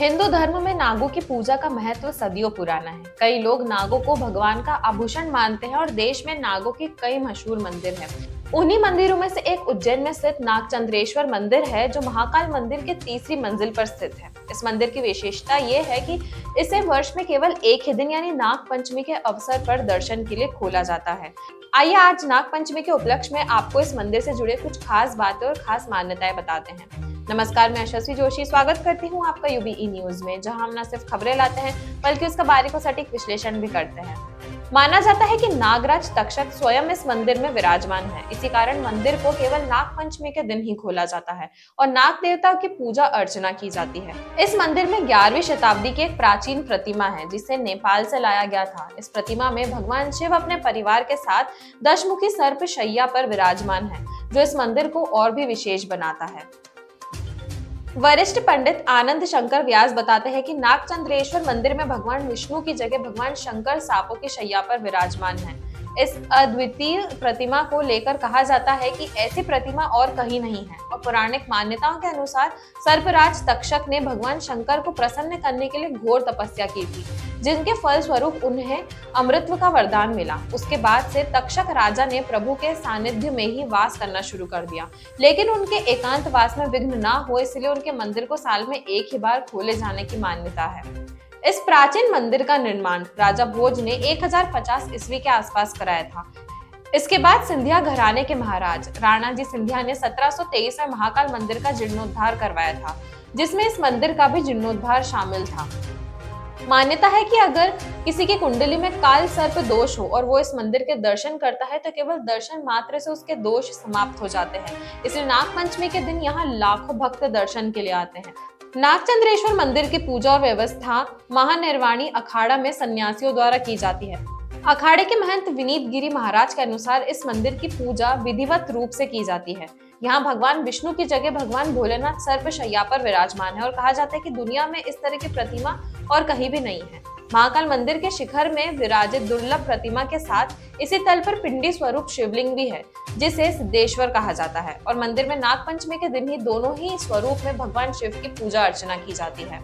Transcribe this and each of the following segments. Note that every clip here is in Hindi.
हिंदू धर्म में नागों की पूजा का महत्व सदियों पुराना है। कई लोग नागों को भगवान का आभूषण मानते हैं और देश में नागों के कई मशहूर मंदिर हैं। उन्हीं मंदिरों में से एक उज्जैन में स्थित नागचंद्रेश्वर मंदिर है, जो महाकाल मंदिर के तीसरी मंजिल पर स्थित है। इस मंदिर की विशेषता ये है कि इसे वर्ष में केवल एक ही दिन यानी नाग पंचमी के अवसर पर दर्शन के लिए खोला जाता है। आइए आज नाग पंचमी के उपलक्ष्य में आपको इस मंदिर से जुड़े कुछ खास बातें और खास मान्यताएं बताते हैं। नमस्कार, मैं यशस्वी जोशी स्वागत करती हूं आपका यूबीई न्यूज में, जहां हम न सिर्फ खबरें लाते हैं बल्कि उसका बारीक और सटीक विश्लेषण भी करते हैं। माना जाता है कि नागराज तक्षक स्वयं इस मंदिर में विराजमान है। इसी कारण मंदिर को केवल नाग पंचमी के दिन ही खोला जाता है और नाग देवता की पूजा अर्चना की जाती है। इस मंदिर में 11वीं शताब्दी की एक प्राचीन प्रतिमा है, जिसे नेपाल से लाया गया था। इस प्रतिमा में भगवान शिव अपने परिवार के साथ दशमुखी सर्प शैया पर विराजमान है, जो इस मंदिर को और भी विशेष बनाता है। वरिष्ठ पंडित आनंद शंकर व्यास बताते हैं कि नागचंद्रेश्वर मंदिर में भगवान विष्णु की जगह भगवान शंकर सांपों की शैया पर विराजमान है। इस अद्वितीय प्रतिमा को लेकर कहा जाता है कि ऐसी प्रतिमा और कहीं नहीं है और पौराणिक मान्यताओं के अनुसार सर्पराज तक्षक ने भगवान शंकर को प्रसन्न करने के लिए घोर तपस्या की थी, जिनके फल स्वरूप उन्हें अमृतत्व का वरदान मिला। उसके बाद से तक्षक राजा ने प्रभु के सानिध्य में ही वास करना शुरू कर दिया, लेकिन उनके एकांतवास में विघ्न ना हो, इसलिए उनके मंदिर को साल में एक ही बार खोले जाने की मान्यता है। इस प्राचीन मंदिर का निर्माण राजा भोज ने 1050 ईस्वी के आसपास कराया था। इसके बाद सिंधिया घराने के महाराज राणा जी सिंधिया ने 1723 में महाकाल मंदिर का जीर्णोद्धार करवाया था, जिसमें इस मंदिर का भी जीर्णोद्धार शामिल था। मान्यता है कि अगर किसी की कुंडली में काल सर्प दोष हो और वो इस मंदिर के दर्शन करता है तो केवल दर्शन मात्र से उसके दोष समाप्त हो जाते हैं। इसलिए नाग पंचमी के दिन यहाँ लाखों भक्त दर्शन के लिए आते हैं। नागचंद्रेश्वर मंदिर की पूजा और व्यवस्था महानिर्वाणी अखाड़ा में सन्यासियों द्वारा की जाती है। अखाड़े के महंत विनीत गिरी महाराज के अनुसार इस मंदिर की पूजा विधिवत रूप से की जाती है। यहाँ भगवान विष्णु की जगह भगवान भोलेनाथ सर्प शैया पर विराजमान है और कहा जाता है कि दुनिया में इस तरह की प्रतिमा और कहीं भी नहीं है। महाकाल मंदिर के शिखर में विराजित दुर्लभ प्रतिमा के साथ इसी तल पर पिंडी स्वरूप शिवलिंग भी है, जिसे सिद्धेश्वर कहा जाता है और मंदिर में नाग पंचमी के दिन ही दोनों ही स्वरूप में भगवान शिव की पूजा अर्चना की जाती है।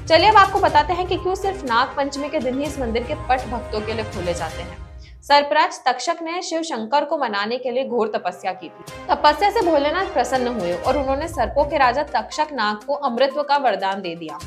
चलिए अब आपको बताते हैं कि क्यों सिर्फ नाग पंचमी के दिन ही इस मंदिर के पट भक्तों के लिए खोले जाते हैं। सर्पराज तक्षक ने शिव शंकर को मनाने के लिए घोर तपस्या की थी। तपस्या से भोलेनाथ प्रसन्न हुए और उन्होंने सर्पों के राजा तक्षक नाग को अमृतत्व का वरदान दे दिया।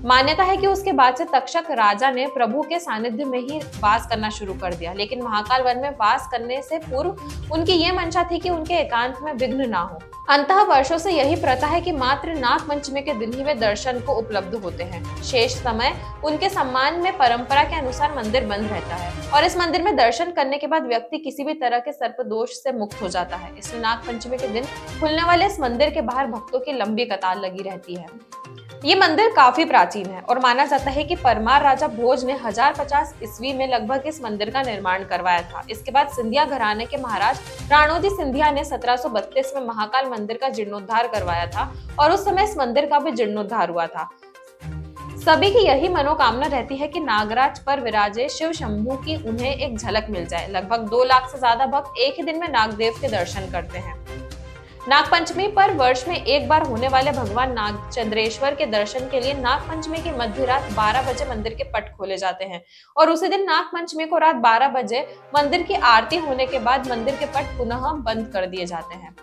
मान्यता है कि उसके बाद से तक्षक राजा ने प्रभु के सानिध्य में ही वास करना शुरू कर दिया, लेकिन महाकाल वन में वास करने से पूर्व उनकी ये मंशा थी कि उनके एकांत में विघ्न ना हो। अंततः वर्षों से यही प्रथा है कि मात्र नाग पंचमी के दिन ही वे दर्शन को उपलब्ध होते हैं। शेष समय उनके सम्मान में परंपरा के अनुसार मंदिर बंद रहता है और इस मंदिर में दर्शन करने के बाद व्यक्ति किसी भी तरह के सर्प दोष से मुक्त हो जाता है। इसलिए नाग पंचमी के दिन खुलने वाले इस मंदिर के बाहर भक्तों की लंबी कतार लगी रहती है। ये मंदिर काफी प्राचीन है और माना जाता है कि परमार राजा भोज ने 1050 ईस्वी में लगभग इस मंदिर का निर्माण करवाया था। इसके बाद सिंधिया घराने के महाराज राणोजी सिंधिया ने 1732 में महाकाल मंदिर का जीर्णोद्धार करवाया था और उस समय इस मंदिर का भी जीर्णोद्धार हुआ था। सभी की यही मनोकामना रहती है कि नागराज पर विराजे शिव शंभू की उन्हें एक झलक मिल जाए। लगभग 2 लाख से ज्यादा भक्त एक ही दिन में नागदेव के दर्शन करते हैं। नाग पंचमी पर वर्ष में एक बार होने वाले भगवान नागचंद्रेश्वर के दर्शन के लिए नाग पंचमी की मध्य रात 12 बजे मंदिर के पट खोले जाते हैं और उसी दिन नाग पंचमी को रात 12 बजे मंदिर की आरती होने के बाद मंदिर के पट पुनः बंद कर दिए जाते हैं।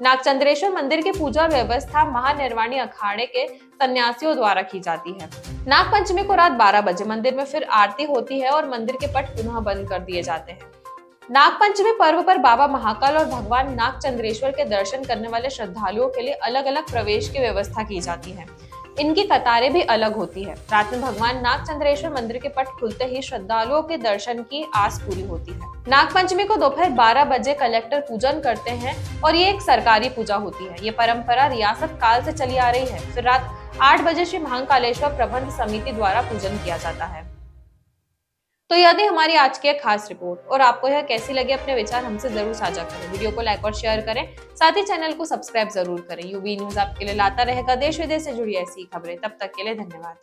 नागचंद्रेश्वर मंदिर की पूजा व्यवस्था महानिर्वाणी अखाड़े के सन्यासियों द्वारा की जाती है। नाग पंचमी को रात 12 बजे मंदिर में फिर आरती होती है और मंदिर के पट पुनः बंद कर दिए जाते हैं। नाग पंचमी पर्व पर बाबा महाकाल और भगवान नागचंद्रेश्वर के दर्शन करने वाले श्रद्धालुओं के लिए अलग अलग प्रवेश की व्यवस्था की जाती है। इनकी कतारें भी अलग होती है। रात में भगवान नागचंद्रेश्वर मंदिर के पट खुलते ही श्रद्धालुओं के दर्शन की आस पूरी होती है। नाग पंचमी को दोपहर 12 बजे कलेक्टर पूजन करते हैं और ये एक सरकारी पूजा होती है। ये परंपरा रियासत काल से चली आ रही है। फिर रात 8 बजे श्री महाकालेश्वर प्रबंध समिति द्वारा पूजन किया जाता है। तो यह थी हमारी आज की एक खास रिपोर्ट और आपको यह कैसी लगी, अपने विचार हमसे जरूर साझा करें। वीडियो को लाइक और शेयर करें, साथ ही चैनल को सब्सक्राइब जरूर करें। यूबी न्यूज आपके लिए लाता रहेगा देश विदेश से जुड़ी ऐसी खबरें। तब तक के लिए धन्यवाद।